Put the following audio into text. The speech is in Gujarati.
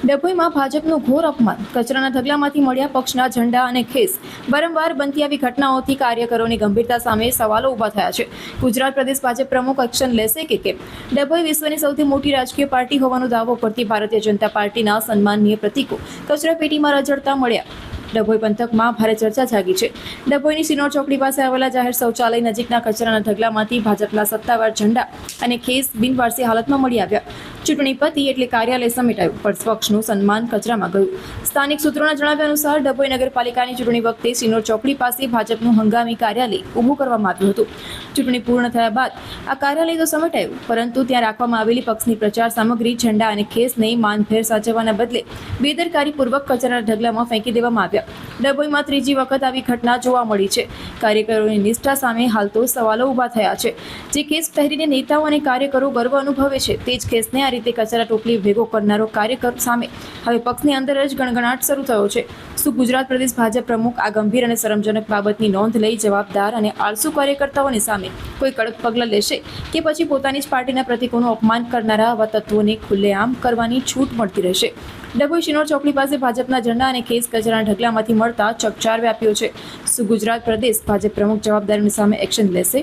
ડભોઈમાં ભાજપનું ઘોર અપમાન, કચરાના ઢગલામાંથી મળ્યા પક્ષના ઝંડા અને ખેસ. વારંવાર બનતી આવી ઘટનાઓથી કાર્યકરોની ગંભીરતા સામે સવાલો ઊભા થયા છે. ગુજરાત પ્રદેશ ભાજપ પ્રમુખ એક્શન લેશે કે કેમ? ડભોઈ વિશ્વની સૌથી મોટી રાજકીય પાર્ટી હોવાનો દાવો કરતી ભારતીય જનતા પાર્ટીના સન્માનનીય પ્રતીકો કચરાપેટીમાં રઝળતા મળ્યા. ડભોઈ પંથકમાં ભારે ચર્ચા જાગી છે. ડભોઈની સિનોર ચોકડી પાસે આવેલા જાહેર શૌચાલય નજીકના કચરાના ઢગલામાંથી ભાજપના સત્તાવાર ઝંડા અને ખેસ બિનવારસી હાલતમાં મળી આવ્યા. ચૂંટણી પતી એટલે કાર્યાલય સમેટાયું, પણ પક્ષનું સન્માન કચરામાં ગયું. સ્થાનિક સૂત્રોના જણાવ્યા અનુસાર ડભોઈ નગરપાલિકાની ચૂંટણી વખતે સિનોર ચોકડી પાસે ભાજપનું હંગામી કાર્યાલય ઊભું કરવામાં આવ્યું હતું. ચૂંટણી પૂર્ણ થયા બાદ આ કાર્યાલય તો સમેટાયું, પરંતુ ત્યાં રાખવામાં આવેલી પક્ષની પ્રચાર સામગ્રી, ઝંડા અને ખેસને માનભેર સાચવવાના બદલે બેદરકારીપૂર્વક કચરાના ઢગલામાં ફેંકી દેવામાં આવ્યા. ડભોઈમાં ત્રીજી વખત આવી ઘટના જોવા મળી છે. કાર્યકરોની નિષ્ઠા સામે હાલ તો સવાલો ઊભા થયા છે. જે ખેસ પહેરીને નેતાઓ અને કાર્યકરો ગર્વ અનુભવે છે, તે જ ખેસને આ રીતે કચરા ટોપલી ભેગો કરનારો કાર્યકર સામે હવે પક્ષની અંદર જ ગણગણાટ શરૂ થયો છે. શું ગુજરાત પ્રદેશ ભાજપ પ્રમુખ આ ગંભીર અને શરમજનક બાબતની નોંધ લઈ જવાબદાર અને આળસુ કાર્યકર્તાઓની સામે કોઈ કડક પગલાં લેશે, કે પછી પોતાની જ પાર્ટીના પ્રતિકોનું અપમાન કરનારા આવા તત્વોને ખુલ્લેઆમ કરવાની છૂટ મળતી રહેશે? ડભોઈ સિનોર ચોકડી પાસે ભાજપના ઝંડા અને ખેસ કચરાના ઢગલામાંથી મળતા ચકચાર વ્યાપ્યો છે. શું ગુજરાત પ્રદેશ ભાજપ પ્રમુખ જવાબદારીની સામે એક્શન લેશે?